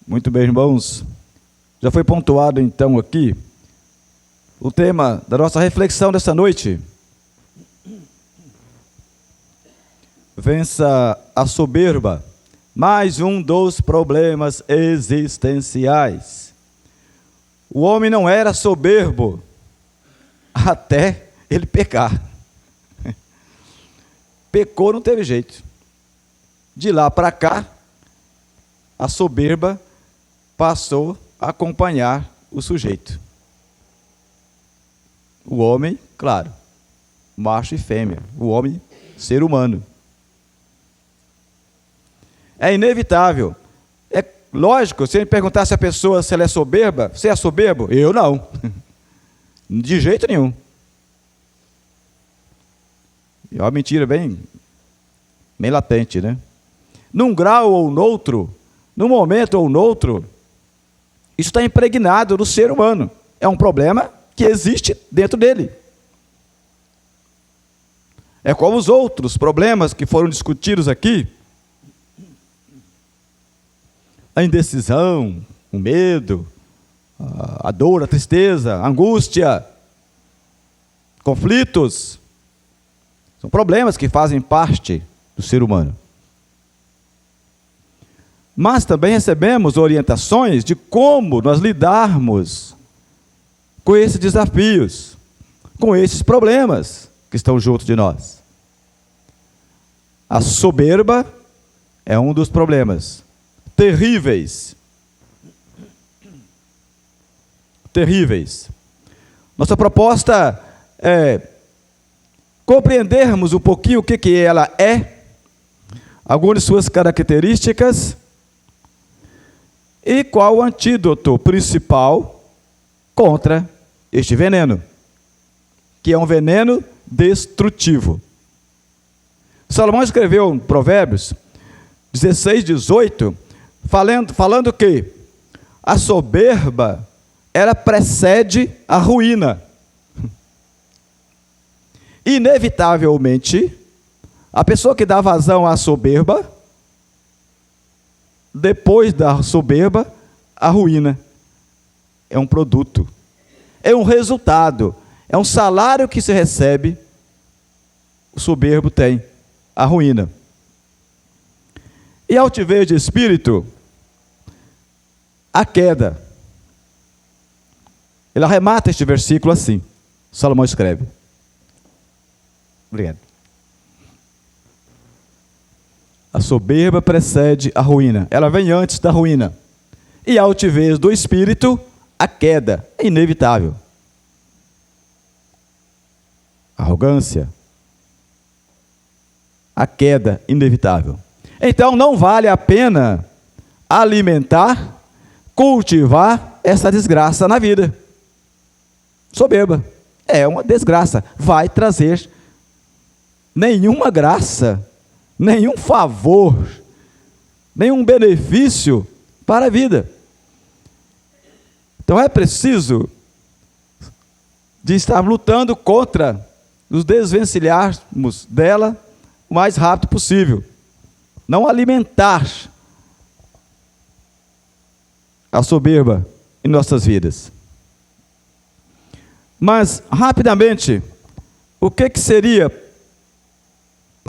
Muito bem, irmãos. Já foi pontuado então aqui o tema da nossa reflexão desta noite. Vença a soberba, mais um dos problemas existenciais. O homem não era soberbo até ele pecar. Pecou, não teve jeito. De lá para cá, a soberba passou a acompanhar o sujeito. O homem, claro, macho e fêmea. O homem, ser humano. É inevitável. É lógico, se ele perguntasse a pessoa se ela é soberba, você é soberbo? Eu não. De jeito nenhum. É uma mentira bem latente, né? Num grau ou noutro, num momento ou noutro, isso está impregnado no ser humano. É um problema que existe dentro dele. É como os outros problemas que foram discutidos aqui. A indecisão, o medo, a dor, a tristeza, a angústia, conflitos. São problemas que fazem parte do ser humano. Mas também recebemos orientações de como nós lidarmos com esses desafios, com esses problemas que estão junto de nós. A soberba é um dos problemas terríveis. Terríveis. Nossa proposta é compreendermos um pouquinho o que ela é, algumas de suas características e qual o antídoto principal contra este veneno, que é um veneno destrutivo. Salomão escreveu em Provérbios 16:18, falando que a soberba, ela precede a ruína. Inevitavelmente, a pessoa que dá vazão à soberba, depois da soberba, a ruína. É um produto, é um resultado, é um salário que se recebe, o soberbo tem, a ruína. E a altivez de espírito, a queda. Ele arremata este versículo assim, Salomão escreve. Obrigado. A soberba precede a ruína. Ela vem antes da ruína. E a altivez do espírito, a queda. É inevitável. Arrogância. A queda inevitável. Então não vale a pena alimentar, cultivar essa desgraça na vida. Soberba. É uma desgraça. Vai trazer nenhuma graça, nenhum favor, nenhum benefício para a vida. Então é preciso de estar lutando contra, nos desvencilharmos dela o mais rápido possível. Não alimentar a soberba em nossas vidas. Mas, rapidamente, o que seria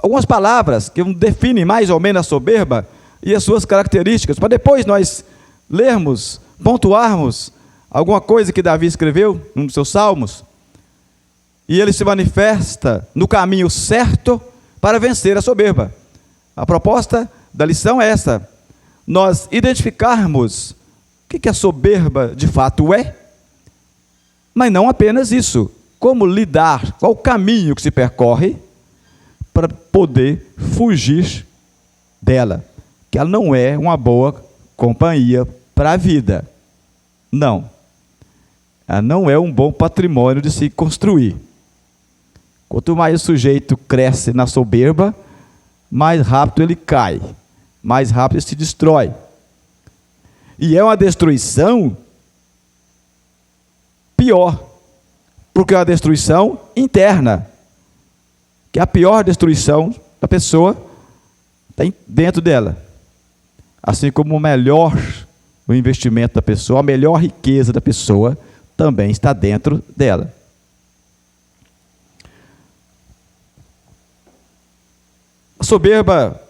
algumas palavras que definem mais ou menos a soberba e as suas características, para depois nós lermos, pontuarmos alguma coisa que Davi escreveu num dos seus salmos, e ele se manifesta no caminho certo para vencer a soberba. A proposta da lição é essa: nós identificarmos o que a soberba de fato é, mas não apenas isso, como lidar, qual o caminho que se percorre para poder fugir dela, que ela não é uma boa companhia para a vida. Não. Ela não é um bom patrimônio de se construir. Quanto mais o sujeito cresce na soberba, mais rápido ele cai, mais rápido ele se destrói. E é uma destruição pior, porque é uma destruição interna, que é a pior destruição da pessoa está dentro dela. Assim como o melhor o investimento da pessoa, a melhor riqueza da pessoa também está dentro dela. A soberba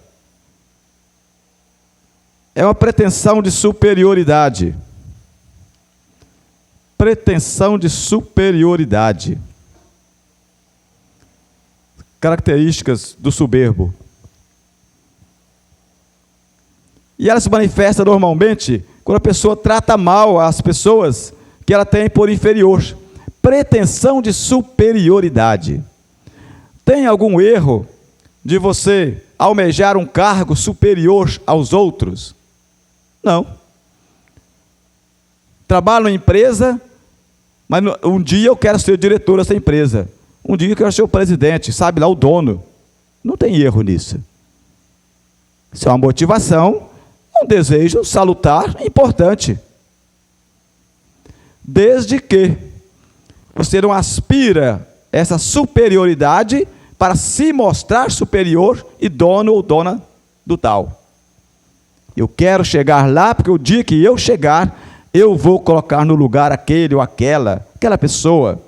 é uma pretensão de superioridade. Pretensão de superioridade. Características do soberbo. E ela se manifesta normalmente quando a pessoa trata mal as pessoas que ela tem por inferior. Pretensão de superioridade. Tem algum erro de você almejar um cargo superior aos outros? Não. Trabalho numa empresa, mas um dia eu quero ser diretor dessa empresa. Um dia eu quero ser o presidente, sabe lá, o dono. Não tem erro nisso. Isso é uma motivação, um desejo salutar, importante. Desde que você não aspira essa superioridade para se mostrar superior e dono ou dona do tal. Eu quero chegar lá, porque o dia que eu chegar, eu vou colocar no lugar aquele ou aquela pessoa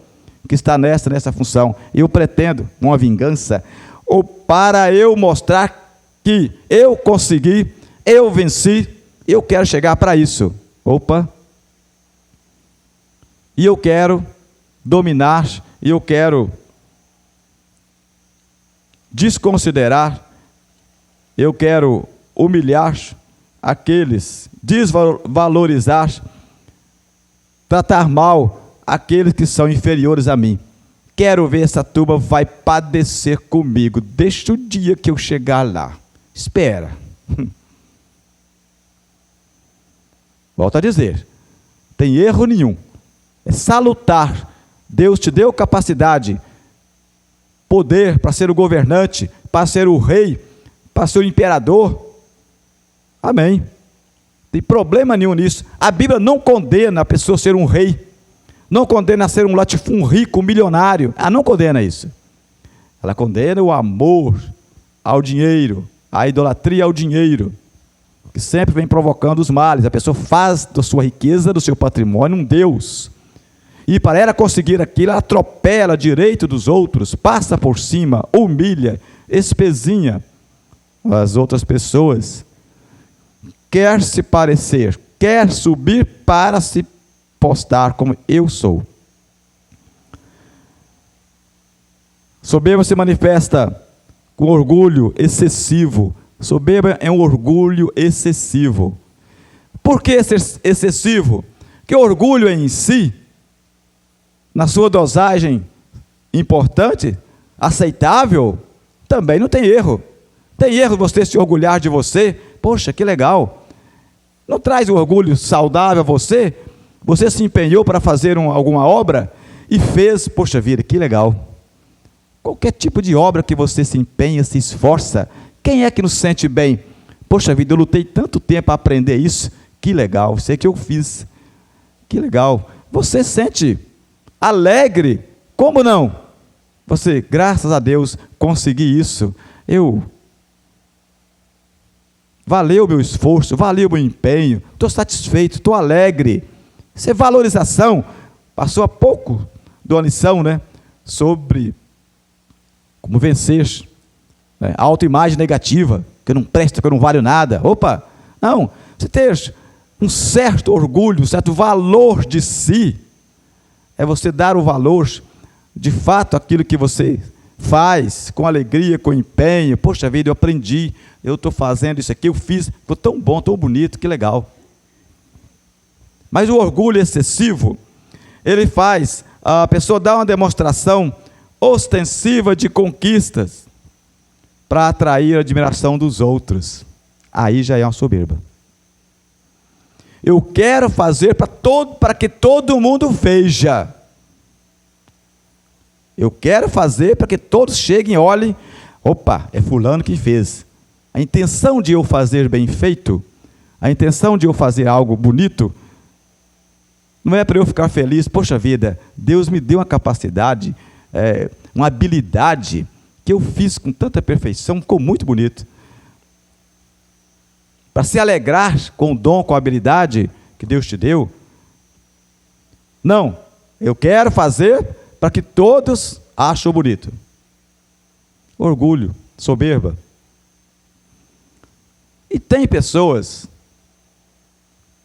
que está nessa função. Eu pretendo uma vingança, ou para eu mostrar que eu consegui, eu venci, eu quero chegar para isso. Opa! E eu quero dominar, e eu quero desconsiderar, eu quero humilhar aqueles, desvalorizar, tratar mal aqueles que são inferiores a mim. Quero ver essa turma vai padecer comigo, deixa o dia que eu chegar lá. Espera. Volto a dizer, tem erro nenhum. É salutar. Deus te deu capacidade, poder para ser o governante, para ser o rei, para ser o imperador. Amém. Não tem problema nenhum nisso. A Bíblia não condena a pessoa ser um rei, não condena a ser um latifúndio, um rico, um milionário. Ela não condena isso. Ela condena o amor ao dinheiro, a idolatria ao dinheiro, que sempre vem provocando os males. A pessoa faz da sua riqueza, do seu patrimônio, um Deus. E para ela conseguir aquilo, ela atropela direito dos outros, passa por cima, humilha, espezinha as outras pessoas. Quer se parecer, quer subir para se postar como eu sou. Soberba se manifesta com orgulho excessivo. Soberba é um orgulho excessivo. Por que excessivo? Porque o orgulho em si, na sua dosagem importante, aceitável, também não tem erro. Tem erro você se orgulhar de você? Poxa, que legal. Não traz o orgulho saudável a você? Você se empenhou para fazer alguma obra e fez, poxa vida, que legal. Qualquer tipo de obra que você se empenha, se esforça, quem é que nos sente bem? Poxa vida, eu lutei tanto tempo para aprender isso, que legal, sei que eu fiz, que legal. Você sente alegre, como não? Você, graças a Deus, consegui isso. Valeu o meu esforço, valeu o meu empenho, estou satisfeito, estou alegre. Isso é valorização. Passou há pouco de uma lição, sobre como vencer, a autoimagem negativa, que eu não presto, que eu não valho nada. Opa, não, você ter um certo orgulho, um certo valor de si, é você dar o valor, de fato, aquilo que você faz, com alegria, com empenho. Poxa vida, eu aprendi, eu estou fazendo isso aqui, eu fiz, ficou tão bom, tão bonito, que legal. Mas o orgulho excessivo, ele faz a pessoa dar uma demonstração ostensiva de conquistas para atrair a admiração dos outros. Aí já é uma soberba. Eu quero fazer para que todo mundo veja. Eu quero fazer para que todos cheguem e olhem. Opa, é fulano que fez. A intenção de eu fazer bem feito, a intenção de eu fazer algo bonito, não é para eu ficar feliz. Poxa vida, Deus me deu uma capacidade, uma habilidade, que eu fiz com tanta perfeição, ficou muito bonito. Para se alegrar com o dom, com a habilidade, que Deus te deu. Não, eu quero fazer para que todos achem bonito. Orgulho, soberba. E tem pessoas,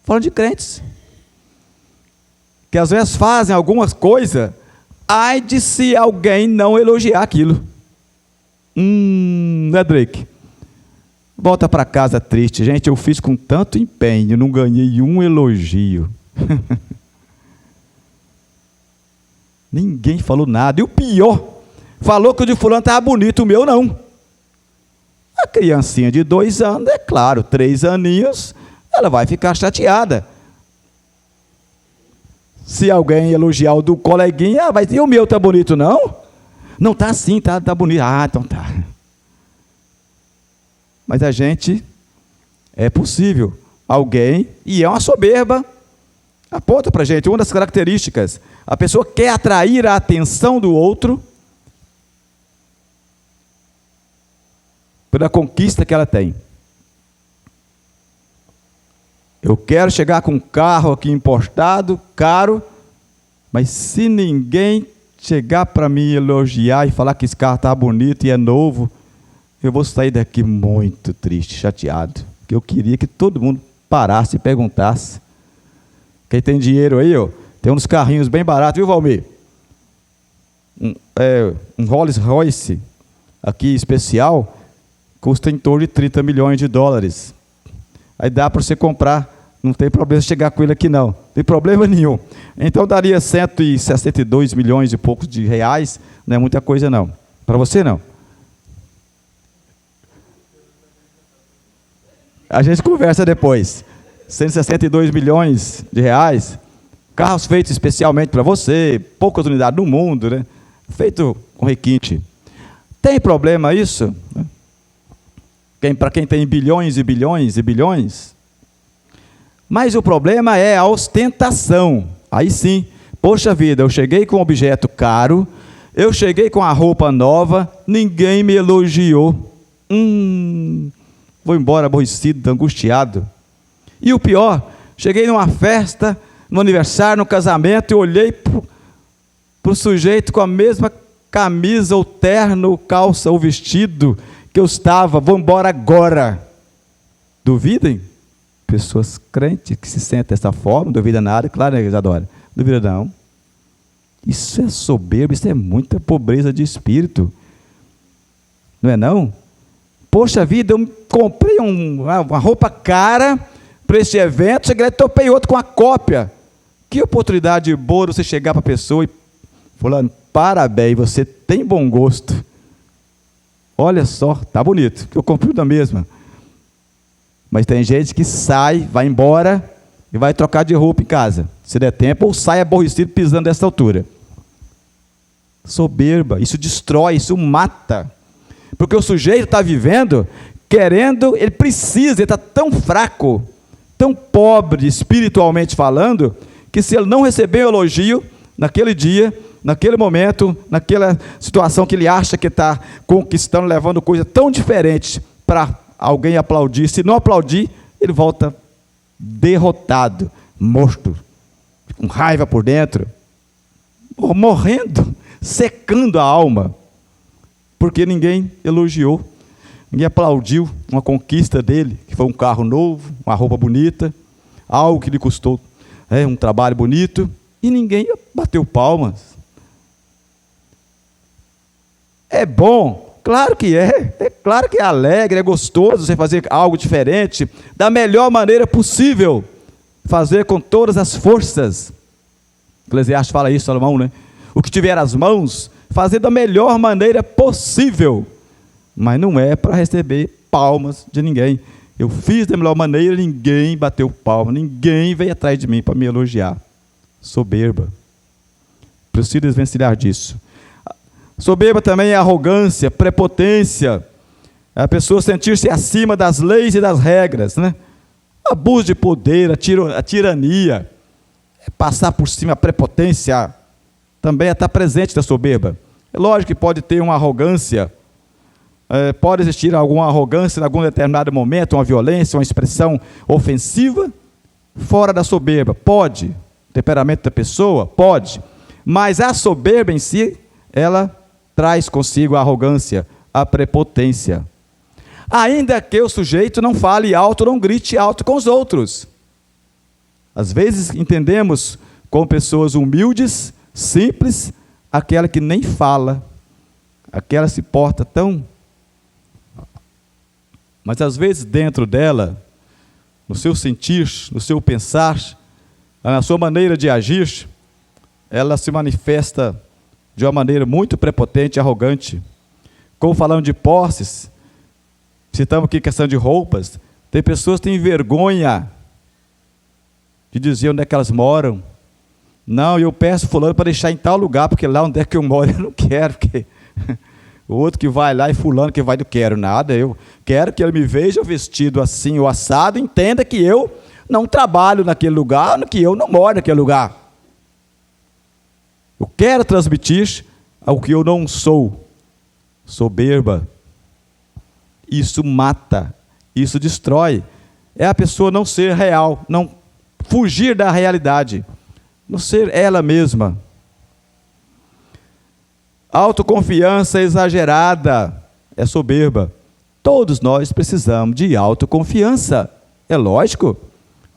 falando de crentes, que às vezes fazem algumas coisas, ai de se alguém não elogiar aquilo. Né, Drake? Volta para casa triste. Gente, eu fiz com tanto empenho, não ganhei um elogio. Ninguém falou nada. E o pior, falou que o de fulano estava bonito, o meu não. A criancinha de 2 anos, é claro, 3 aninhos, ela vai ficar chateada. Se alguém elogiar o do coleguinha, mas e o meu tá bonito, não? Não, tá sim, tá bonito. Ah, então tá. Mas a gente, é possível, alguém, e é uma soberba, aponta para a gente, uma das características, a pessoa quer atrair a atenção do outro pela conquista que ela tem. Eu quero chegar com um carro aqui importado, caro, mas se ninguém chegar para me elogiar e falar que esse carro está bonito e é novo, eu vou sair daqui muito triste, chateado, porque eu queria que todo mundo parasse e perguntasse. Quem tem dinheiro aí, ó, tem uns carrinhos bem baratos, viu, Valmir? Um Rolls Royce aqui especial, custa em torno de 30 milhões de dólares. Aí dá para você comprar, não tem problema chegar com ele aqui não, não tem problema nenhum. Então daria 162 milhões e poucos de reais, não é muita coisa não. Para você não. A gente conversa depois. 162 milhões de reais, carros feitos especialmente para você, poucas unidades no mundo, né? Feito com requinte. Tem problema isso? Para quem tem bilhões e bilhões e bilhões? Mas o problema é a ostentação. Aí sim, poxa vida, eu cheguei com um objeto caro, eu cheguei com a roupa nova, ninguém me elogiou. Vou embora aborrecido, angustiado. E o pior, cheguei numa festa, no aniversário, no casamento, e olhei para o sujeito com a mesma camisa, ou terno, calça, ou vestido que eu estava, vou embora agora. Duvidem? Pessoas crentes que se sentem dessa forma, não duvida nada, claro, né, Isadora? Duvida não. Isso é soberbo, isso é muita pobreza de espírito. Não é não? Poxa vida, eu comprei uma roupa cara para este evento, cheguei lá e topei outro com a cópia. Que oportunidade boa você chegar para a pessoa e falando, parabéns, você tem bom gosto. Olha só, tá bonito, que eu comprei da mesma. Mas tem gente que sai, vai embora e vai trocar de roupa em casa, se der tempo, ou sai aborrecido pisando dessa altura. Soberba, isso destrói, isso mata. Porque o sujeito está vivendo, querendo, ele precisa, ele está tão fraco, tão pobre espiritualmente falando, que se ele não receber um elogio naquele dia, naquele momento, naquela situação que ele acha que está conquistando, levando coisa tão diferente para alguém aplaudir, se não aplaudir, ele volta derrotado, morto, com raiva por dentro, morrendo, secando a alma, porque ninguém elogiou, ninguém aplaudiu uma conquista dele, que foi um carro novo, uma roupa bonita, algo que lhe custou um trabalho bonito, e ninguém bateu palmas. É bom, claro que é claro que é alegre, é gostoso você fazer algo diferente, da melhor maneira possível, fazer com todas as forças. Eclesiastes fala isso, Salomão, né? O que tiver as mãos, fazer da melhor maneira possível, mas não é para receber palmas de ninguém. Eu fiz da melhor maneira, ninguém bateu palma, ninguém veio atrás de mim para me elogiar. Soberba. Preciso desvencilhar disso. Soberba também é arrogância, prepotência, é a pessoa sentir-se acima das leis e das regras, né? Abuso de poder, a tirania, passar por cima, a prepotência, também está presente da soberba. É lógico que pode ter uma arrogância, pode existir alguma arrogância em algum determinado momento, uma violência, uma expressão ofensiva, fora da soberba? Pode. Temperamento da pessoa? Pode. Mas a soberba em si, ela traz consigo a arrogância, a prepotência. Ainda que o sujeito não fale alto, não grite alto com os outros. Às vezes entendemos como pessoas humildes, simples, aquela que nem fala, aquela se porta tão... Mas às vezes dentro dela, no seu sentir, no seu pensar, na sua maneira de agir, ela se manifesta de uma maneira muito prepotente e arrogante. Como falando de posses, citamos aqui questão de roupas, tem pessoas que têm vergonha de dizer onde é que elas moram. Não, eu peço fulano para deixar em tal lugar, porque lá onde é que eu moro eu não quero, porque o outro que vai lá e fulano que vai, não quero nada, eu quero que ele me veja vestido assim ou assado, entenda que eu não trabalho naquele lugar, que eu não moro naquele lugar. Eu quero transmitir ao que eu não sou. Soberba. Isso mata, isso destrói. É a pessoa não ser real, não fugir da realidade, não ser ela mesma. Autoconfiança exagerada é soberba. Todos nós precisamos de autoconfiança. É lógico.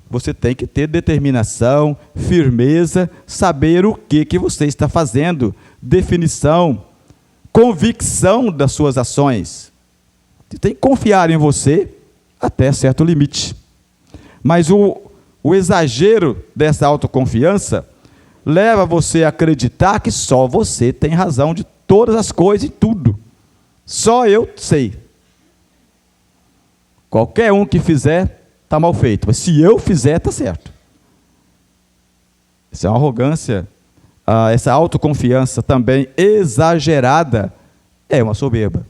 Você tem que ter determinação, firmeza, saber o que você está fazendo, definição, convicção das suas ações. Você tem que confiar em você até certo limite. Mas o exagero dessa autoconfiança leva você a acreditar que só você tem razão de todas as coisas e tudo. Só eu sei. Qualquer um que fizer, está mal feito. Mas se eu fizer, está certo. Essa é uma arrogância. Essa autoconfiança também exagerada é uma soberba.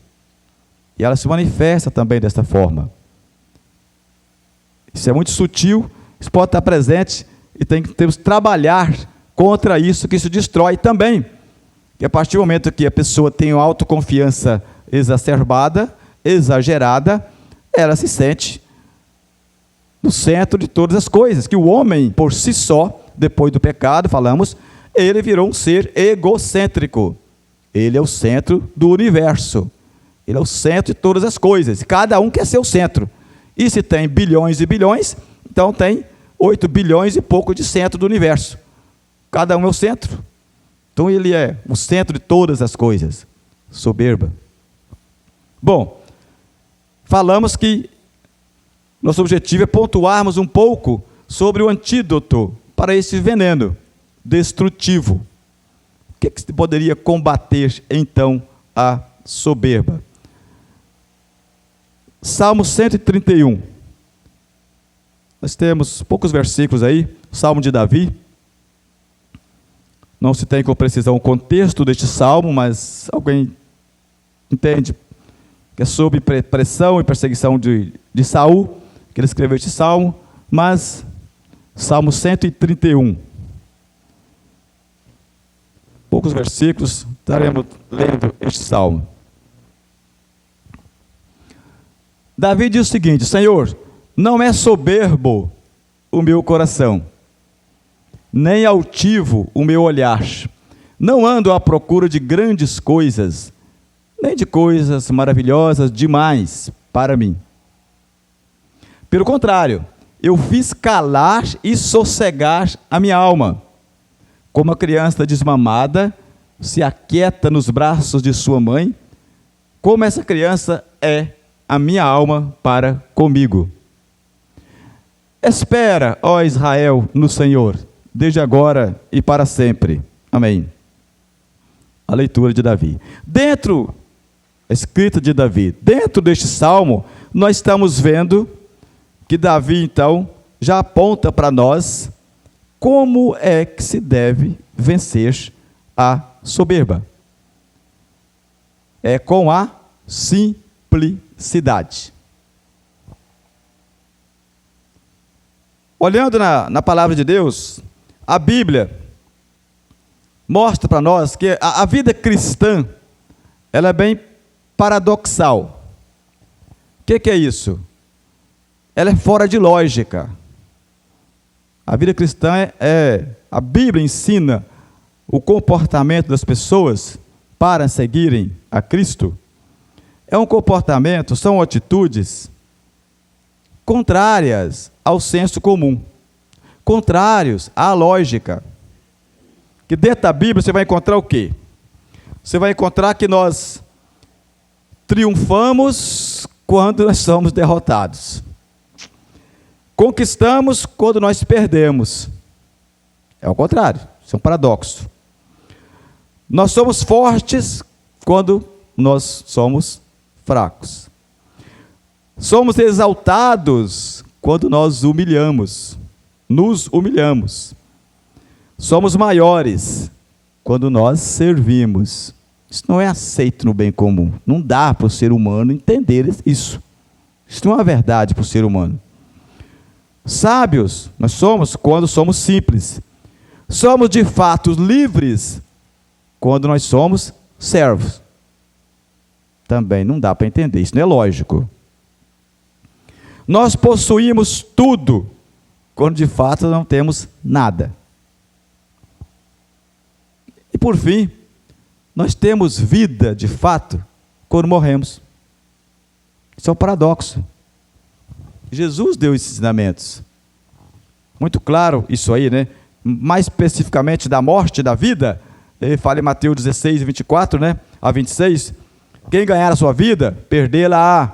E ela se manifesta também desta forma. Isso é muito sutil, isso pode estar presente e temos que trabalhar contra isso, que isso destrói também. E a partir do momento que a pessoa tem uma autoconfiança exacerbada, exagerada, ela se sente no centro de todas as coisas, que o homem, por si só, depois do pecado, falamos, ele virou um ser egocêntrico. Ele é o centro do universo. Ele é o centro de todas as coisas. Cada um quer ser o centro. E se tem bilhões e bilhões, então tem 8 bilhões e pouco de centro do universo. Cada um é o centro. Então ele é o centro de todas as coisas. Soberba. Bom, falamos que nosso objetivo é pontuarmos um pouco sobre o antídoto para esse veneno destrutivo. O que se poderia combater, então, a soberba? Salmo 131. Nós temos poucos versículos aí, Salmo de Davi. Não se tem com precisão o contexto deste salmo, mas alguém entende que é sobre pressão e perseguição de Saul, que ele escreveu este salmo, mas Salmo 131. Poucos versículos, estaremos lendo este salmo. Davi diz o seguinte: Senhor, não é soberbo o meu coração, nem altivo o meu olhar. Não ando à procura de grandes coisas, nem de coisas maravilhosas demais para mim. Pelo contrário, eu fiz calar e sossegar a minha alma. Como a criança desmamada se aquieta nos braços de sua mãe, como essa criança é a minha alma para comigo. Espera, ó Israel, no Senhor, desde agora e para sempre. Amém. A leitura de Davi. A escrita de Davi, dentro deste salmo, nós estamos vendo que Davi, então, já aponta para nós como é que se deve vencer a soberba. É com a simplicidade. Olhando na palavra de Deus, a Bíblia mostra para nós que a vida cristã, ela é bem paradoxal. O que é isso? Ela é fora de lógica. A vida cristã a Bíblia ensina o comportamento das pessoas para seguirem a Cristo. É um comportamento, são atitudes contrárias ao senso comum, contrários à lógica. Que dentro da Bíblia você vai encontrar o quê? Você vai encontrar que nós triunfamos quando nós somos derrotados. Conquistamos quando nós perdemos. É o contrário, isso é um paradoxo. Nós somos fortes quando nós somos fracos. Somos exaltados quando nós nos humilhamos. Somos maiores quando nós servimos. Isso não é aceito no bem comum. Não dá para o ser humano entender isso. Isso não é uma verdade para o ser humano. Sábios nós somos quando somos simples. Somos de fato livres quando nós somos servos. Também não dá para entender, isso não é lógico. Nós possuímos tudo quando de fato não temos nada. E por fim, nós temos vida de fato quando morremos. Isso é um paradoxo. Jesus deu esses ensinamentos. Muito claro isso aí, né? Mais especificamente da morte, da vida. Ele fala em Mateus 16, 24, né? A 26. Quem ganhar a sua vida, perdê-la-á.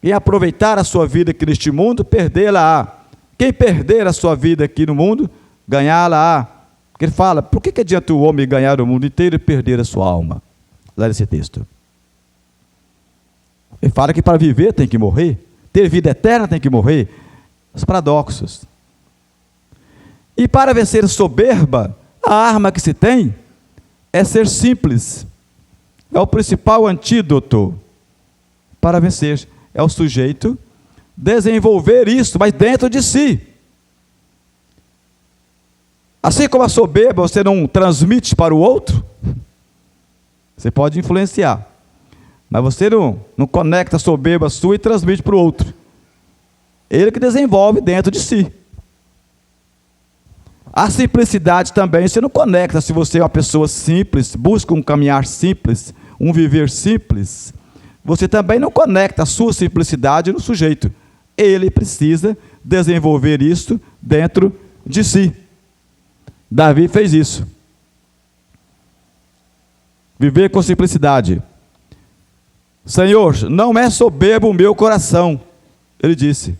Quem aproveitar a sua vida aqui neste mundo, perdê-la-á. Quem perder a sua vida aqui no mundo, ganhá-la-á. Porque ele fala, por que adianta o homem ganhar o mundo inteiro e perder a sua alma? Lá nesse texto. Ele fala que para viver tem que morrer. Ter vida eterna tem que morrer. Os paradoxos. E para vencer a soberba, a arma que se tem é ser simples. É o principal antídoto para vencer. É o sujeito desenvolver isso, mas dentro de si. Assim como a soberba você não transmite para o outro, você pode influenciar. Mas você não conecta a soberba sua e transmite para o outro. Ele que desenvolve dentro de si. A simplicidade também, você não conecta se você é uma pessoa simples, busca um caminhar simples, um viver simples. Você também não conecta a sua simplicidade no sujeito. Ele precisa desenvolver isso dentro de si. Davi fez isso. Viver com simplicidade. Senhor, não é soberbo o meu coração. Ele disse.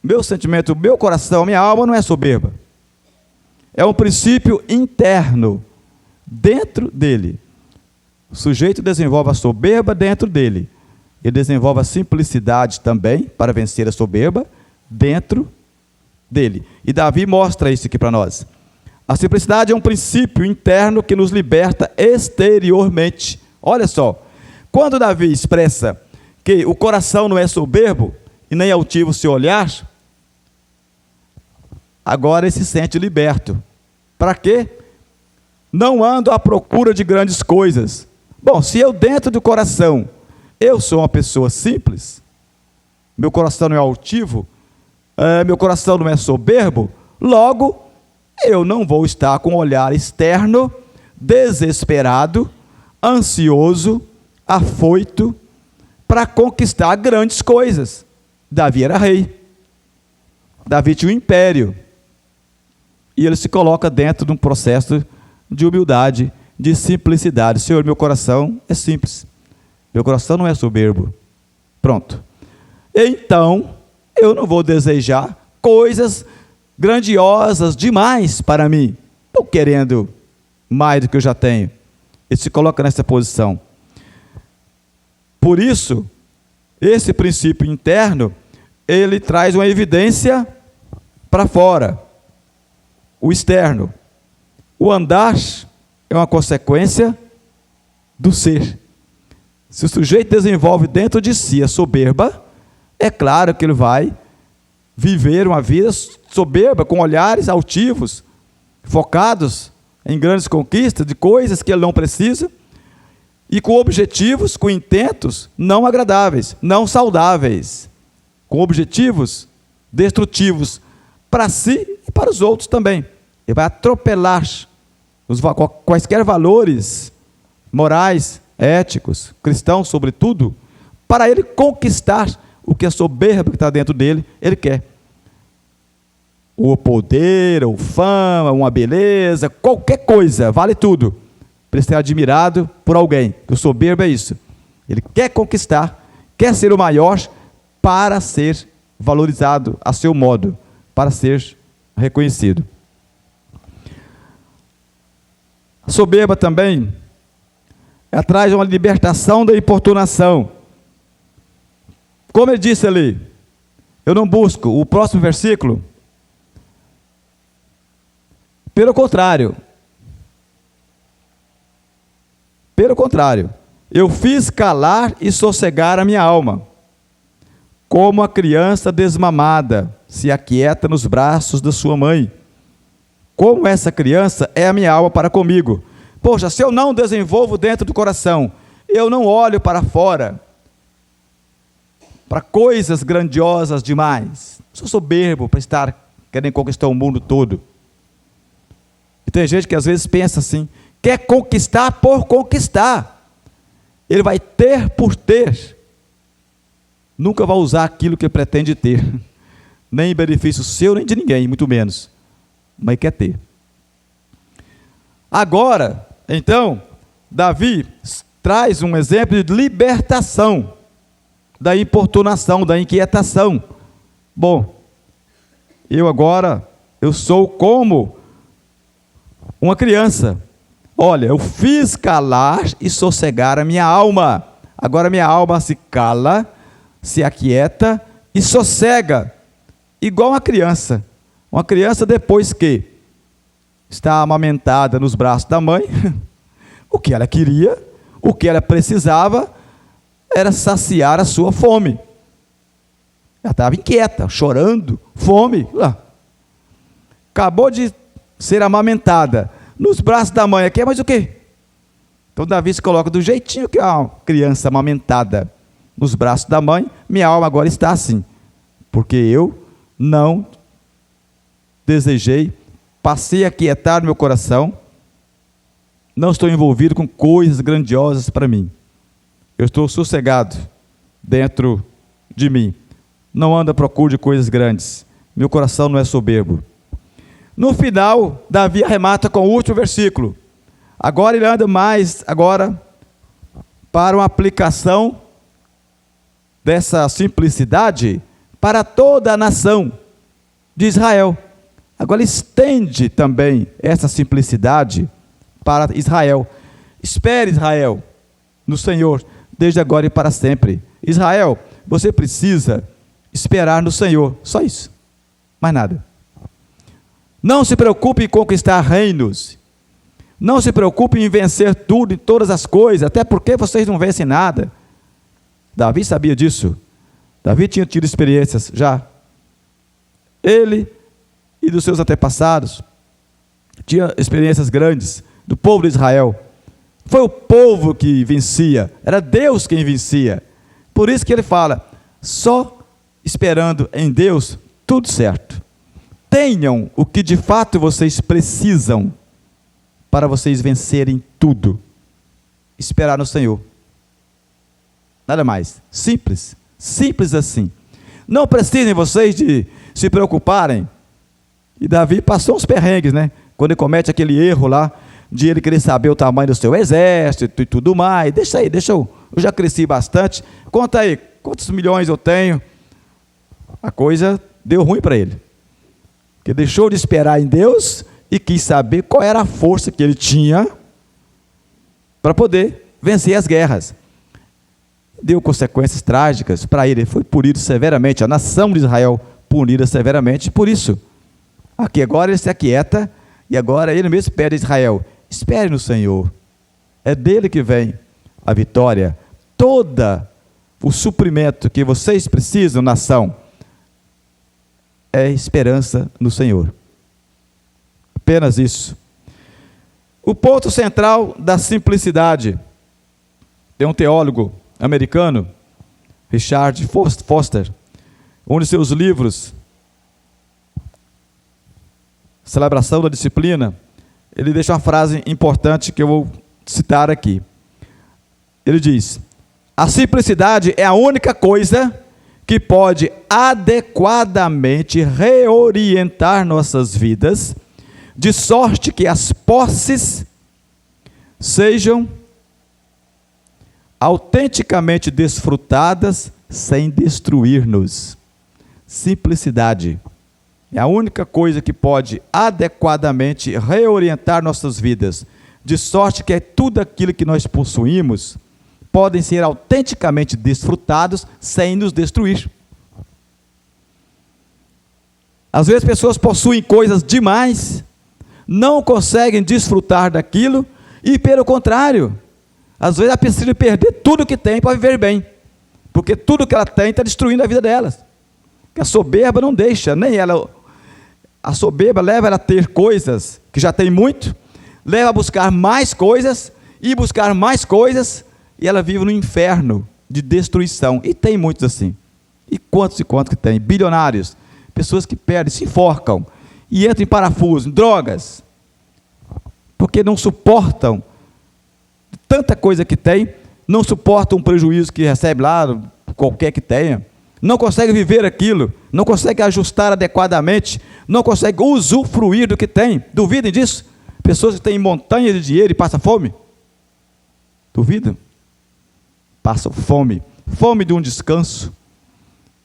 Meu sentimento, meu coração, minha alma não é soberba. É um princípio interno, dentro dele. O sujeito desenvolve a soberba dentro dele. Ele desenvolve a simplicidade também, para vencer a soberba, dentro dele. E Davi mostra isso aqui para nós. A simplicidade é um princípio interno que nos liberta exteriormente. Olha só, quando Davi expressa que o coração não é soberbo e nem altivo se olhar, agora ele se sente liberto. Para quê? Não ando à procura de grandes coisas. Bom, se eu dentro do coração, eu sou uma pessoa simples, meu coração não é altivo, meu coração não é soberbo, logo, eu não vou estar com um olhar externo, desesperado, ansioso, afoito, para conquistar grandes coisas. Davi era rei. Davi tinha um império. E ele se coloca dentro de um processo de humildade, de simplicidade. Senhor, meu coração é simples. Meu coração não é soberbo. Pronto. Então, eu não vou desejar coisas grandiosas demais para mim. Estou querendo mais do que eu já tenho. Ele se coloca nessa posição. Por isso, esse princípio interno, ele traz uma evidência para fora. O externo. O andar é uma consequência do ser. Se o sujeito desenvolve dentro de si a soberba, é claro que ele vai viver uma vida soberba, com olhares altivos, focados em grandes conquistas, de coisas que ele não precisa, e com objetivos, com intentos não agradáveis, não saudáveis, com objetivos destrutivos. para si e para os outros também. Ele vai atropelar quaisquer valores morais, éticos, cristãos, sobretudo, para ele conquistar o que a soberba que está dentro dele, ele quer. O poder, ou fama, uma beleza, qualquer coisa, vale tudo, para ele ser admirado por alguém. O soberbo é isso. Ele quer conquistar, quer ser o maior para ser valorizado a seu modo, para ser reconhecido. A soberba também traz uma libertação da importunação. Como ele disse ali, eu não busco, o próximo versículo, pelo contrário, eu fiz calar e sossegar a minha alma, como a criança desmamada se aquieta nos braços da sua mãe. Como essa criança é a minha alma para comigo. Poxa, se eu não desenvolvo dentro do coração, eu não olho para fora, para coisas grandiosas demais. Sou soberbo para estar querendo conquistar o mundo todo. E tem gente que às vezes pensa assim, quer conquistar por conquistar. Ele vai ter por ter. Nunca vai usar aquilo que pretende ter. Nem em benefício seu, nem de ninguém, muito menos. Mas quer ter. Agora, então, Davi traz um exemplo de libertação da importunação, da inquietação. Bom, eu sou como uma criança. Olha, eu fiz calar e sossegar a minha alma. Agora minha alma se cala, se aquieta e sossega, igual uma criança. Uma criança depois que está amamentada nos braços da mãe, o que ela queria, o que ela precisava, era saciar a sua fome. Ela estava inquieta, chorando, fome. Acabou de ser amamentada nos braços da mãe, quer mais o quê? Então Davi se coloca do jeitinho que a criança amamentada nos braços da mãe, minha alma agora está assim, porque eu não desejei, passei a quietar meu coração, não estou envolvido com coisas grandiosas para mim. Eu estou sossegado dentro de mim. Não ando à procura de coisas grandes. Meu coração não é soberbo. No final, Davi arremata com o último versículo. Agora ele anda mais para uma aplicação dessa simplicidade para toda a nação de Israel. Agora estende também essa simplicidade para Israel. Espere, Israel, no Senhor, desde agora e para sempre. Israel, você precisa esperar no Senhor, só isso, mais nada. Não se preocupe em conquistar reinos, não se preocupe em vencer tudo e todas as coisas, até porque vocês não vencem nada. Davi sabia disso, Davi tinha tido experiências já, ele e dos seus antepassados, tinha experiências grandes, do povo de Israel, foi o povo que vencia, era Deus quem vencia, por isso que ele fala, só esperando em Deus, tudo certo. Tenham o que de fato vocês precisam, para vocês vencerem tudo, esperar no Senhor, nada mais, simples assim, não precisem vocês de se preocuparem. E Davi passou uns perrengues, né? Quando ele comete aquele erro lá, de ele querer saber o tamanho do seu exército e tudo mais. Deixa eu já cresci bastante. Conta aí, quantos milhões eu tenho? A coisa deu ruim para ele. Porque deixou de esperar em Deus e quis saber qual era a força que ele tinha para poder vencer as guerras. Deu consequências trágicas para ele. Foi punido severamente, a nação de Israel punida severamente por isso. Aqui agora ele se aquieta e agora ele mesmo pede a Israel, espere no Senhor, é dele que vem a vitória, todo o suprimento que vocês precisam, nação, é esperança no Senhor, apenas isso. O ponto central da simplicidade, tem um teólogo americano, Richard Foster, um de seus livros celebração da disciplina, ele deixa uma frase importante que eu vou citar aqui. Ele diz: a simplicidade é a única coisa que pode adequadamente reorientar nossas vidas, de sorte que as posses sejam autenticamente desfrutadas sem destruir-nos. Simplicidade é a única coisa que pode adequadamente reorientar nossas vidas, de sorte que tudo aquilo que nós possuímos podem ser autenticamente desfrutados sem nos destruir. Às vezes pessoas possuem coisas demais, não conseguem desfrutar daquilo, e pelo contrário, às vezes ela precisa perder tudo que tem para viver bem, porque tudo que ela tem está destruindo a vida delas. A soberba não deixa, nem ela. A soberba leva ela a ter coisas que já tem muito, leva a buscar mais coisas, e buscar mais coisas, e ela vive no inferno de destruição. E tem muitos assim. E quantos que tem? Bilionários, pessoas que perdem, se enforcam, e entram em parafuso, em drogas, porque não suportam tanta coisa que tem, não suportam um prejuízo que recebe lá, qualquer que tenha, não consegue viver aquilo, não consegue ajustar adequadamente, não consegue usufruir do que tem. Duvidem disso? Pessoas que têm montanhas de dinheiro e passam fome? Duvidam? Passam fome, fome de um descanso.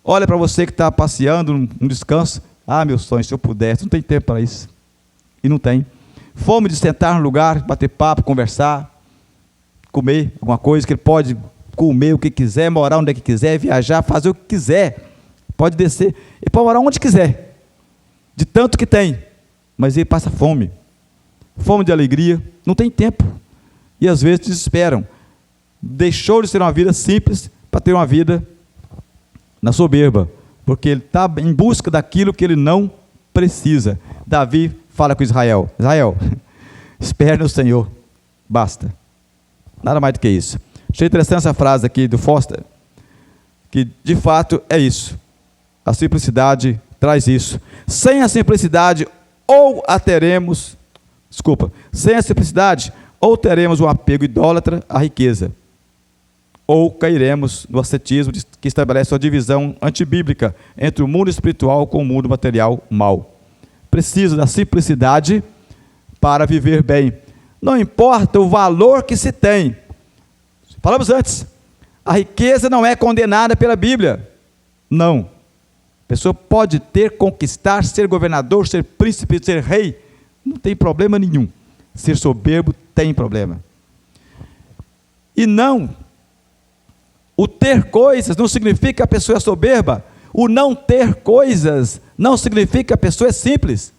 Olha para você que está passeando um descanso, meu sonho, se eu pudesse, não tem tempo para isso, e não tem. Fome de sentar no lugar, bater papo, conversar, comer alguma coisa, que ele pode comer o que quiser, morar onde é que quiser, viajar, fazer o que quiser, pode descer, ele pode morar onde quiser, de tanto que tem, mas ele passa fome, fome de alegria, não tem tempo, e às vezes desesperam, deixou de ser uma vida simples, para ter uma vida na soberba, porque ele está em busca daquilo que ele não precisa. Davi fala com Israel: Israel, espere no Senhor, basta, nada mais do que isso. Achei interessante essa frase aqui do Foster, que de fato é isso, a simplicidade traz isso. Sem a simplicidade, sem a simplicidade, ou teremos um apego idólatra à riqueza, ou cairemos no ascetismo que estabelece uma divisão antibíblica entre o mundo espiritual com o mundo material mau. Precisa da simplicidade para viver bem. Não importa o valor que se tem. Falamos antes, a riqueza não é condenada pela Bíblia. Não. A pessoa pode conquistar, ser governador, ser príncipe, ser rei. Não tem problema nenhum. Ser soberbo tem problema. E o ter coisas não significa que a pessoa é soberba. O não ter coisas não significa que a pessoa é simples.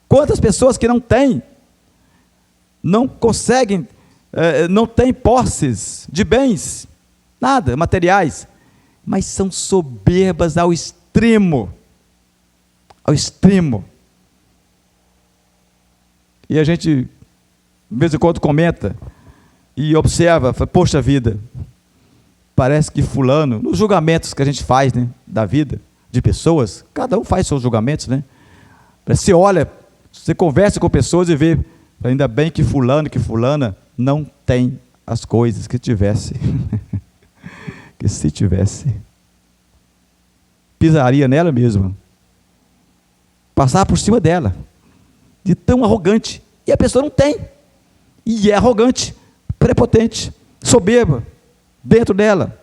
Quantas pessoas que não têm, não conseguem, não têm posses de bens, nada, materiais, mas são soberbas ao extremo. Ao extremo. E a gente, de vez em quando, comenta e observa, fala, poxa vida, parece que fulano, nos julgamentos que a gente faz, né, da vida, de pessoas, cada um faz seus julgamentos, né? Você olha, você conversa com pessoas e vê, ainda bem que fulano, que fulana não tem as coisas que tivesse. Que se tivesse, pisaria nela mesma, passar por cima dela, de tão arrogante, e a pessoa não tem, e é arrogante, prepotente, soberba, dentro dela.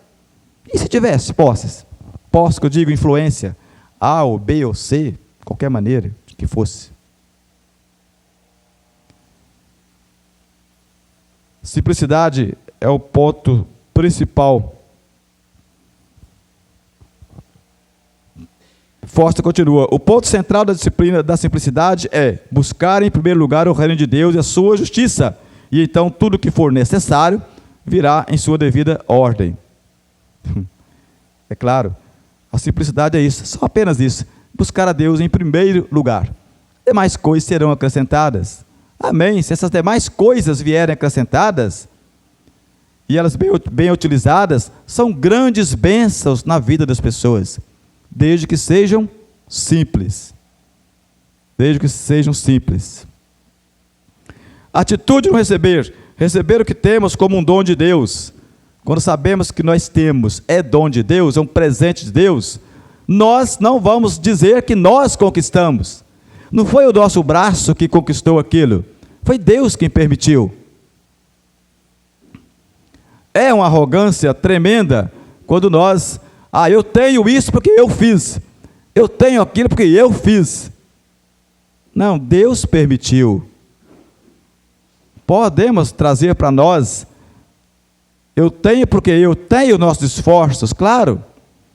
E se tivesse posses que eu digo influência, A ou B ou C, qualquer maneira que fosse. Simplicidade é o ponto principal. Foster continua: o ponto central da disciplina da simplicidade é buscar em primeiro lugar o reino de Deus e a sua justiça, e então tudo que for necessário virá em sua devida ordem. É claro, a simplicidade é isso, só apenas isso, buscar a Deus em primeiro lugar. Demais coisas serão acrescentadas. Amém. Se essas demais coisas vierem acrescentadas, e elas bem utilizadas, são grandes bênçãos na vida das pessoas, desde que sejam simples. desde que sejam simples. Atitude no receber. Receber o que temos como um dom de Deus. Quando sabemos que nós temos é dom de Deus, é um presente de Deus, nós não vamos dizer que nós conquistamos. Não foi o nosso braço que conquistou aquilo, foi Deus quem permitiu. É uma arrogância tremenda quando nós, eu tenho isso porque eu fiz, eu tenho aquilo porque eu fiz. Não, Deus permitiu. Podemos trazer para nós, eu tenho porque eu tenho nossos esforços, claro,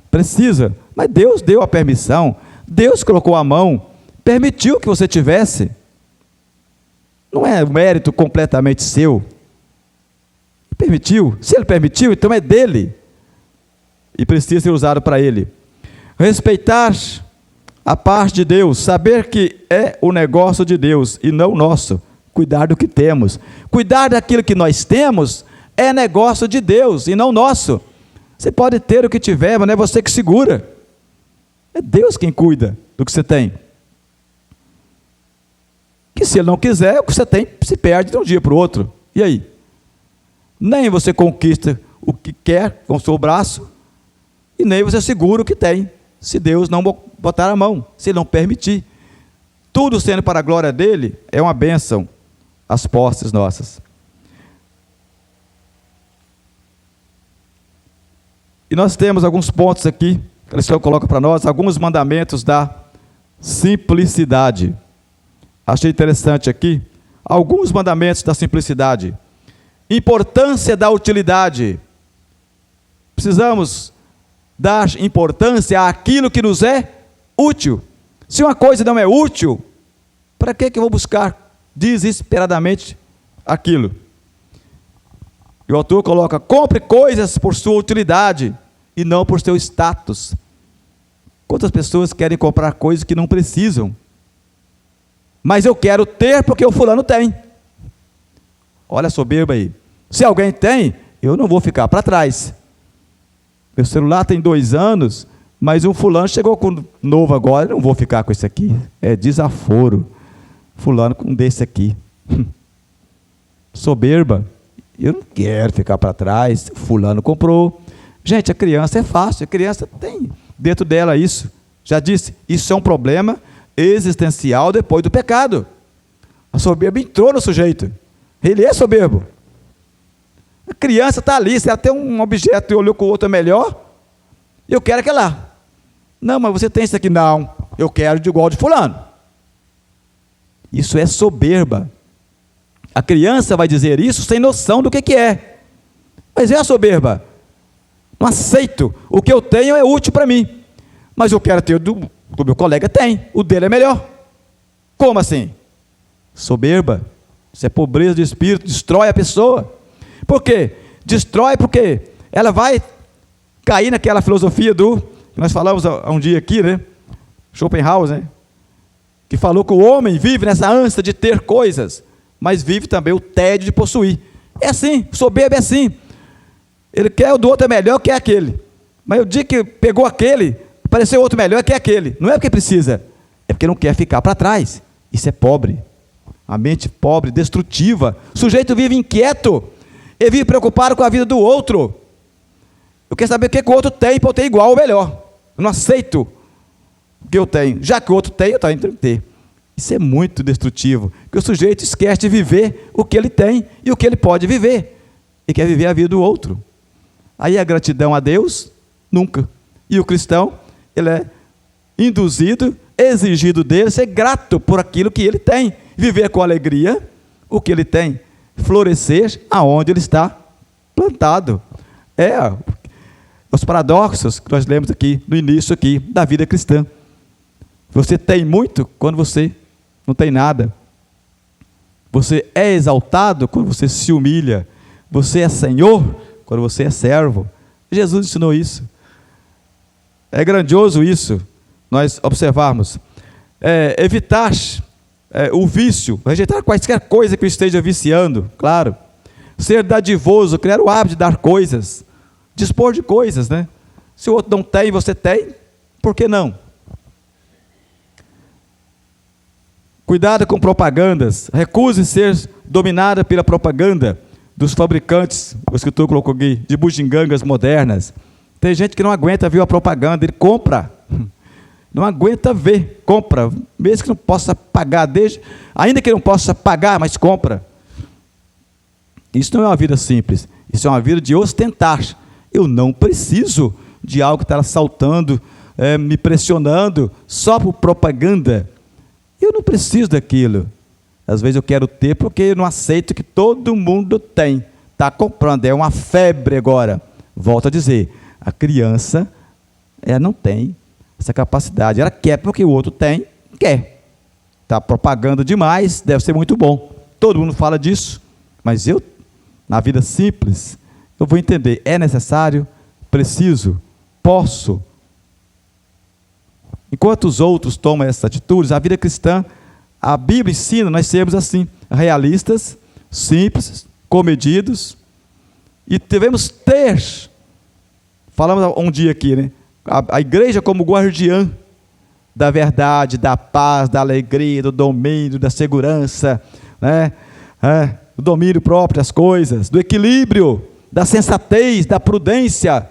precisa, mas Deus deu a permissão, Deus colocou a mão, permitiu que você tivesse. Não é mérito completamente seu. Permitiu. Se Ele permitiu, então é dele. E precisa ser usado para Ele. Respeitar a parte de Deus. Saber que é o negócio de Deus e não nosso. Cuidar do que temos. Cuidar daquilo que nós temos é negócio de Deus e não nosso. Você pode ter o que tiver, mas não é você que segura. É Deus quem cuida do que você tem. Que se Ele não quiser, o que você tem se perde de um dia para o outro. E aí? Nem você conquista o que quer com o seu braço, e nem você segura o que tem, se Deus não botar a mão, se Ele não permitir. Tudo sendo para a glória dEle, é uma bênção, as posses nossas. E nós temos alguns pontos aqui, que o Senhor coloca para nós, alguns mandamentos da simplicidade. Achei interessante aqui, alguns mandamentos da simplicidade. Importância da utilidade. Precisamos dar importância àquilo que nos é útil. Se uma coisa não é útil, para que eu vou buscar desesperadamente aquilo? E o autor coloca, compre coisas por sua utilidade e não por seu status. Quantas pessoas querem comprar coisas que não precisam? Mas eu quero ter porque o fulano tem. Olha a soberba aí. Se alguém tem, eu não vou ficar para trás. Meu celular tem 2 anos, mas um fulano chegou com novo agora, eu não vou ficar com esse aqui. É desaforo. Fulano com desse aqui. Soberba. Eu não quero ficar para trás. Fulano comprou. Gente, a criança é fácil. A criança tem dentro dela isso. Já disse, isso é um problema existencial depois do pecado. A soberba entrou no sujeito. Ele é soberbo. A criança está ali, se ela tem um objeto e olhou com o outro é melhor, eu quero aquele lá. Não, mas você tem isso aqui. Não, eu quero de igual de fulano. Isso é soberba. A criança vai dizer isso sem noção do que é. Mas é a soberba. Não aceito. O que eu tenho é útil para mim. Mas eu quero ter o do meu colega tem. O dele é melhor. Como assim? Soberba. Isso é pobreza de espírito, destrói a pessoa. Por quê? Destrói porque ela vai cair naquela filosofia que nós falamos há um dia aqui, né? Schopenhauer, né? Que falou que o homem vive nessa ânsia de ter coisas, mas vive também o tédio de possuir. É assim, soberbo é assim. Ele quer o do outro é melhor, quer aquele. Mas o dia que pegou aquele, apareceu outro melhor, quer aquele. Não é porque precisa, é porque não quer ficar para trás. Isso é pobre. A mente pobre, destrutiva. O sujeito vive inquieto. Ele vive preocupado com a vida do outro. Eu quero saber o que o outro tem para eu ter igual ou melhor. Eu não aceito o que eu tenho. Já que o outro tem, eu tenho que ter. Isso é muito destrutivo. Porque o sujeito esquece de viver o que ele tem e o que ele pode viver. Ele quer viver a vida do outro. Aí a gratidão a Deus, nunca. E o cristão, ele é induzido, exigido dele ser grato por aquilo que ele tem. Viver com alegria o que ele tem. Florescer aonde ele está plantado. Os paradoxos que nós lemos aqui, no início aqui, da vida cristã. Você tem muito quando você não tem nada. Você é exaltado quando você se humilha. Você é Senhor quando você é servo. Jesus ensinou isso. É grandioso isso, nós observarmos. Evitar o vício, rejeitar quaisquer coisa que eu esteja viciando, claro. Ser dadivoso, criar o hábito de dar coisas, dispor de coisas, né? Se o outro não tem, você tem, por que não? Cuidado com propagandas. Recuse ser dominada pela propaganda dos fabricantes, o escritor colocou aqui, de bugigangas modernas. Tem gente que não aguenta ver a propaganda, ele compra. Não aguenta ver, compra. Mesmo que não possa pagar, ainda que não possa pagar, mas compra. Isso não é uma vida simples. Isso é uma vida de ostentar. Eu não preciso de algo que está assaltando, me pressionando, só por propaganda. Eu não preciso daquilo. Às vezes eu quero ter porque eu não aceito que todo mundo tem. Está comprando, é uma febre agora. Volto a dizer, a criança não tem essa capacidade. Ela quer porque o outro tem, quer. Está propagando demais, deve ser muito bom. Todo mundo fala disso, mas eu, na vida simples, eu vou entender, é necessário, preciso, posso. Enquanto os outros tomam essas atitudes, a vida cristã, a Bíblia ensina nós sermos assim, realistas, simples, comedidos, e devemos ter, falamos um dia aqui, né? A igreja como guardiã da verdade, da paz, da alegria, do domínio, da segurança, né? Do domínio próprio das coisas, do equilíbrio, da sensatez, da prudência.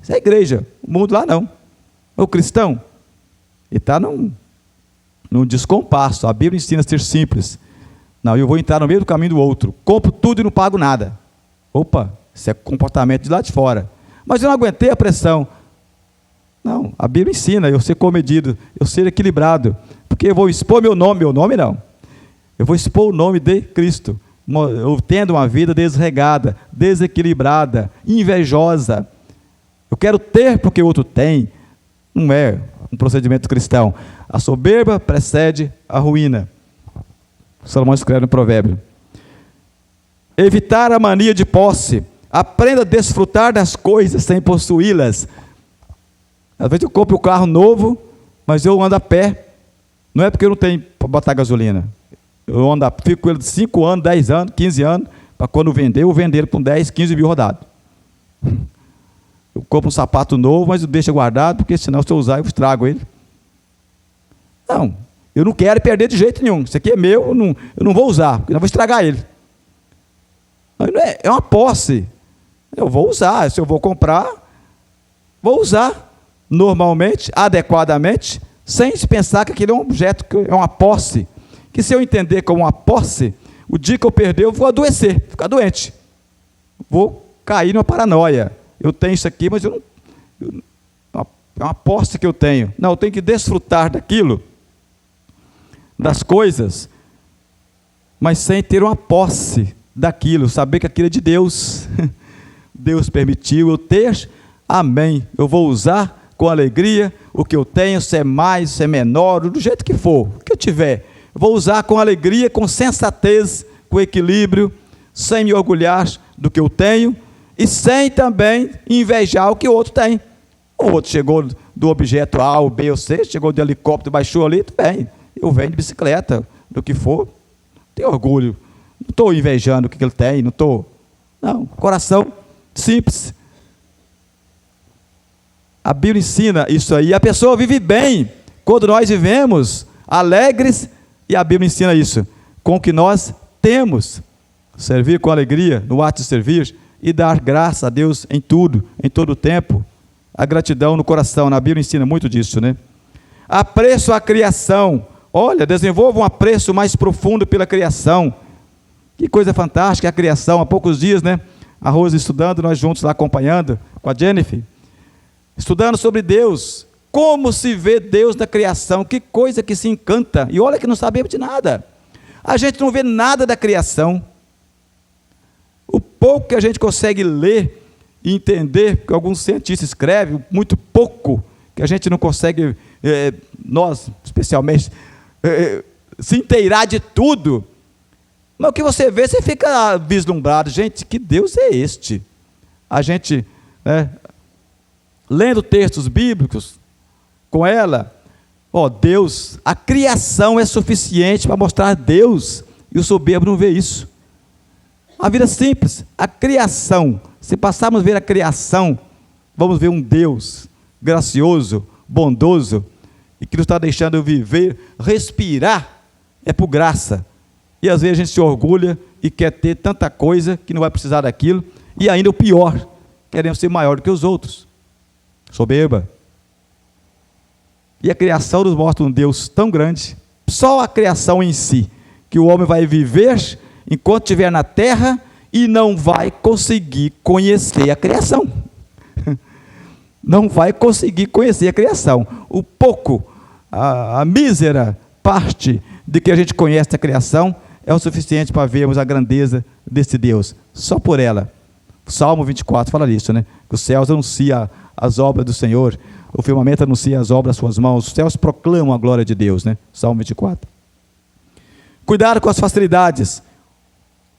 Isso é a igreja, o mundo lá não. O cristão, ele está num descompasso. A Bíblia ensina a ser simples. Não, eu vou entrar no meio do caminho do outro, compro tudo e não pago nada. Opa, isso é comportamento de lá de fora. Mas eu não aguentei a pressão. Não, a Bíblia ensina eu ser comedido, eu ser equilibrado, porque eu vou expor meu nome não. Eu vou expor o nome de Cristo, eu tendo uma vida desregada, desequilibrada, invejosa. Eu quero ter porque o outro tem. Não é um procedimento cristão. A soberba precede a ruína. Salomão escreve no provérbio. Evitar a mania de posse. Aprenda a desfrutar das coisas sem possuí-las. Às vezes eu compro um carro novo, mas eu ando a pé. Não é porque eu não tenho para botar gasolina. Eu ando, fico com ele de 5 anos, 10 anos, 15 anos, para quando vender, eu vender ele com 10, 15 mil rodados. Eu compro um sapato novo, mas eu deixo guardado, porque senão se eu usar, eu estrago ele. Não, eu não quero perder de jeito nenhum. Isso aqui é meu, eu não vou usar, porque eu vou estragar ele. É uma posse. Eu vou usar, se eu vou comprar, vou usar normalmente, adequadamente, sem pensar que aquilo é um objeto, que é uma posse. Que se eu entender como uma posse, o dia que eu perder, eu vou adoecer, ficar doente. Vou cair numa paranoia. Eu tenho isso aqui, mas é uma posse que eu tenho. Não, eu tenho que desfrutar daquilo, das coisas, mas sem ter uma posse daquilo, saber que aquilo é de Deus. Deus permitiu eu ter, amém. Eu vou usar com alegria o que eu tenho, se é mais, se é menor, do jeito que for, o que eu tiver. Eu vou usar com alegria, com sensatez, com equilíbrio, sem me orgulhar do que eu tenho e sem também invejar o que o outro tem. O outro chegou do objeto A, ou B, ou C, chegou de helicóptero, baixou ali, tudo bem. Eu venho de bicicleta, do que for, tenho orgulho. Não estou invejando o que ele tem, não estou. Não, coração simples. A Bíblia ensina isso aí. A pessoa vive bem quando nós vivemos alegres, e a Bíblia ensina isso, com o que nós temos. Servir com alegria, no ato de servir, e dar graça a Deus em tudo, em todo o tempo. A gratidão no coração, na Bíblia ensina muito disso, né? Apreço à criação. Olha, desenvolva um apreço mais profundo pela criação. Que coisa fantástica a criação. Há poucos dias, né? A Rose estudando, nós juntos lá acompanhando, com a Jennifer, estudando sobre Deus. Como se vê Deus na criação, que coisa que se encanta. E olha que não sabemos de nada. A gente não vê nada da criação. O pouco que a gente consegue ler e entender, porque alguns cientistas escrevem, muito pouco, que a gente não consegue, nós especialmente, se inteirar de tudo. Mas o que você vê, você fica vislumbrado. Gente, que Deus é este? A gente, lendo textos bíblicos com ela, Deus, a criação é suficiente para mostrar Deus, e o soberbo não vê isso. A vida simples, a criação, se passarmos a ver a criação, vamos ver um Deus gracioso, bondoso, e que nos está deixando viver, respirar é por graça. E às vezes a gente se orgulha e quer ter tanta coisa que não vai precisar daquilo, e ainda o pior, queremos ser maior do que os outros. Soberba. E a criação nos mostra um Deus tão grande, só a criação em si, que o homem vai viver enquanto estiver na terra e não vai conseguir conhecer a criação. Não vai conseguir conhecer a criação. O pouco, a mísera parte de que a gente conhece a criação é o suficiente para vermos a grandeza desse Deus, só por ela. O Salmo 24 fala isso, né? Que os céus anunciam as obras do Senhor, o firmamento anuncia as obras das suas mãos, os céus proclamam a glória de Deus, né? Salmo 24. Cuidado com as facilidades.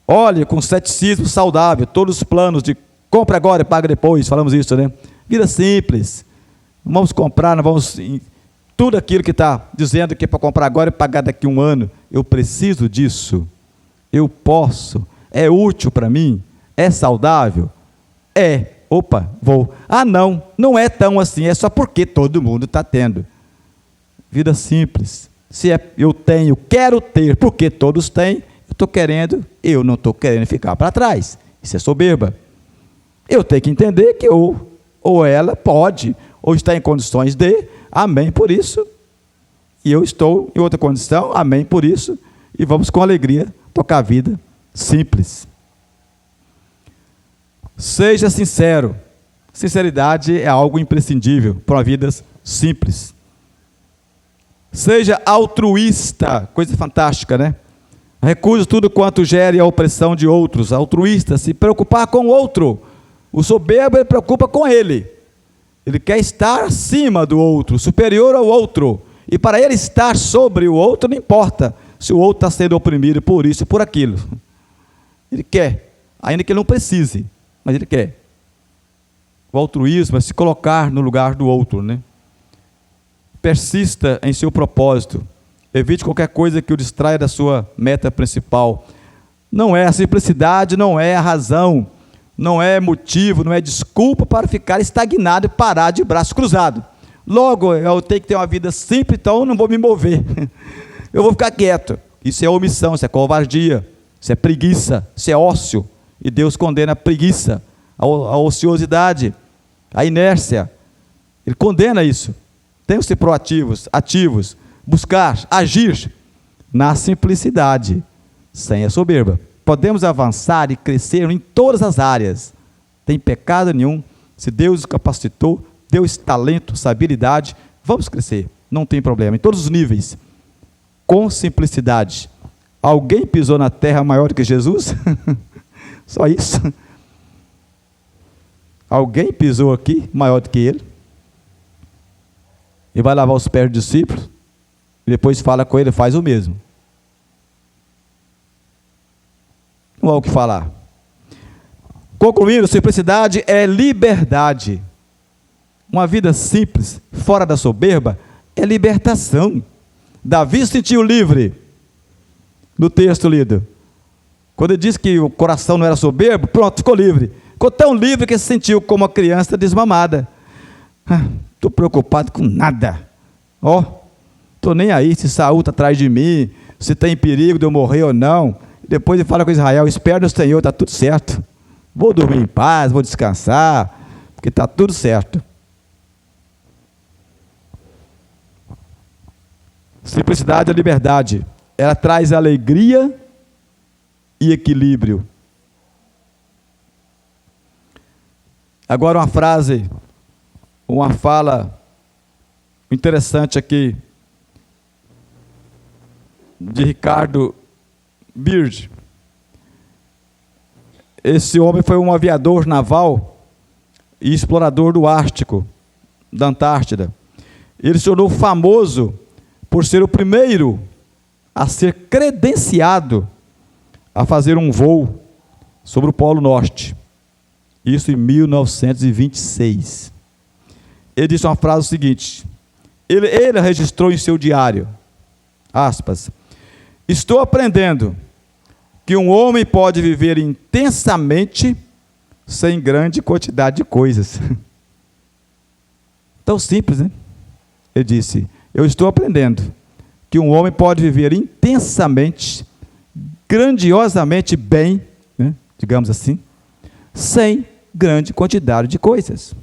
Olhe com ceticismo saudável todos os planos de compra agora e paga depois, falamos isso, né? Vida simples. Não vamos comprar, não vamos... Tudo aquilo que está dizendo que é para comprar agora e pagar daqui a um ano. Eu preciso disso. Eu posso. É útil para mim? É saudável? É. Opa, vou. Ah, não. Não é tão assim. É só porque todo mundo está tendo. Vida simples. Se eu tenho, quero ter, porque todos têm, eu estou querendo, eu não estou querendo ficar para trás. Isso é soberba. Eu tenho que entender que ou ela pode, ou está em condições de, amém por isso, e eu estou em outra condição, amém por isso, e vamos com alegria tocar a vida simples. Seja sincero. Sinceridade é algo imprescindível para uma vida simples. Seja altruísta, coisa fantástica, né? Recuse tudo quanto gere a opressão de outros. Altruísta, se preocupar com o outro. O soberbo, ele preocupa com ele. Ele quer estar acima do outro, superior ao outro. E para ele estar sobre o outro, não importa se o outro está sendo oprimido por isso e por aquilo. Ele quer, ainda que ele não precise, mas ele quer. O altruísmo é se colocar no lugar do outro, né? Persista em seu propósito. Evite qualquer coisa que o distraia da sua meta principal. Não é a simplicidade, não é a razão, não é motivo, não é desculpa para ficar estagnado e parar de braço cruzado. Logo, eu tenho que ter uma vida simples, então eu não vou me mover. Eu vou ficar quieto. Isso é omissão, isso é covardia, isso é preguiça, isso é ócio. E Deus condena a preguiça, a ociosidade, a inércia. Ele condena isso. Temos que ser proativos, ativos, buscar, agir na simplicidade, sem a soberba. Podemos avançar e crescer em todas as áreas. Tem pecado nenhum. Se Deus nos capacitou, deu esse talento, essa habilidade, vamos crescer. Não tem problema, em todos os níveis. Com simplicidade. Alguém pisou na terra maior do que Jesus? Só isso. Alguém pisou aqui maior do que ele? E vai lavar os pés dos discípulos, e depois fala com ele, faz o mesmo. Não há o que falar. Concluindo, simplicidade é liberdade. Uma vida simples, fora da soberba, é libertação. Davi se sentiu livre, no texto lido. Quando ele disse que o coração não era soberbo, pronto, ficou livre. Ficou tão livre que se sentiu como uma criança desmamada. Estou preocupado com nada. Estou nem aí se Saul está atrás de mim, se tem perigo de eu morrer ou não. Depois ele fala com Israel, espera no Senhor, está tudo certo. Vou dormir em paz, vou descansar, porque está tudo certo. Simplicidade é liberdade. Ela traz alegria e equilíbrio. Agora uma frase, uma fala interessante aqui, de Ricardo Byrd. Esse homem foi um aviador naval e explorador do Ártico, da Antártida. Ele se tornou famoso por ser o primeiro a ser credenciado a fazer um voo sobre o Polo Norte. Isso em 1926. Ele disse uma frase seguinte, ele registrou em seu diário, aspas, estou aprendendo que um homem pode viver intensamente sem grande quantidade de coisas. Tão simples, né? Ele disse, eu estou aprendendo que um homem pode viver intensamente, grandiosamente bem, né, digamos assim, sem grande quantidade de coisas.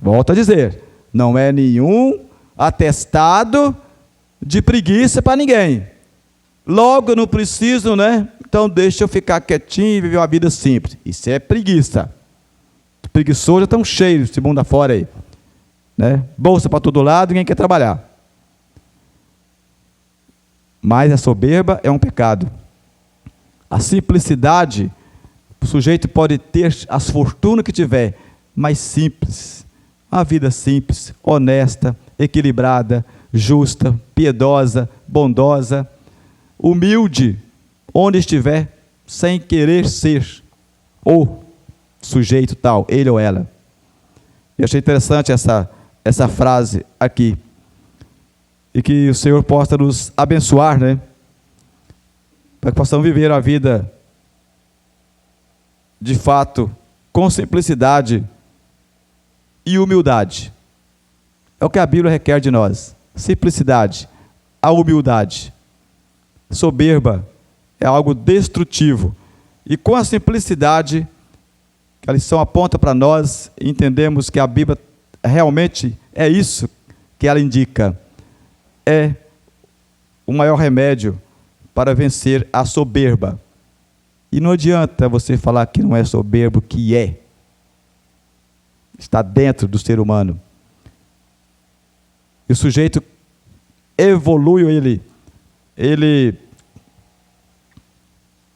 Volto a dizer, não é nenhum atestado de preguiça para ninguém. Logo, eu não preciso, né? Então deixa eu ficar quietinho e viver uma vida simples. Isso é preguiça. Os preguiçosos estão cheios desse mundo afora aí, né? Bolsa para todo lado, ninguém quer trabalhar. Mas a soberba é um pecado. A simplicidade, o sujeito pode ter as fortunas que tiver, mas simples. Uma vida simples, honesta, equilibrada, justa, piedosa, bondosa, humilde, onde estiver, sem querer ser o sujeito tal, ele ou ela. Eu achei interessante essa frase aqui. E que o Senhor possa nos abençoar, né? Para que possamos viver a vida, de fato, com simplicidade e humildade. É o que a Bíblia requer de nós. Simplicidade, a humildade. Soberba é algo destrutivo. E com a simplicidade, que a lição aponta para nós, entendemos que a Bíblia realmente é isso que ela indica. É o maior remédio para vencer a soberba. E não adianta você falar que não é soberbo, que é. Está dentro do ser humano. E o sujeito evolui, ele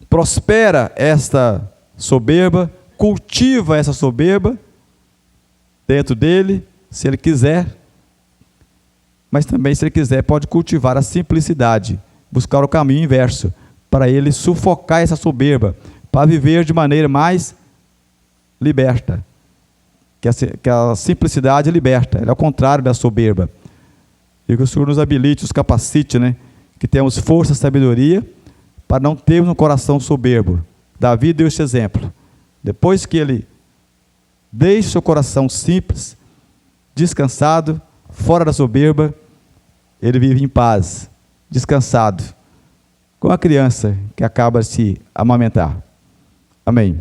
prospera esta soberba, cultiva essa soberba dentro dele, se ele quiser. Mas também, se ele quiser, pode cultivar a simplicidade, buscar o caminho inverso, para ele sufocar essa soberba, para viver de maneira mais liberta. Que a simplicidade liberta, ela é o contrário da soberba. E que o Senhor nos habilite, nos capacite, né? Que tenhamos força e sabedoria, para não termos um coração soberbo. Davi deu este exemplo. Depois que ele deixa o seu coração simples, descansado, fora da soberba, ele vive em paz, descansado, como a criança que acaba de se amamentar. Amém.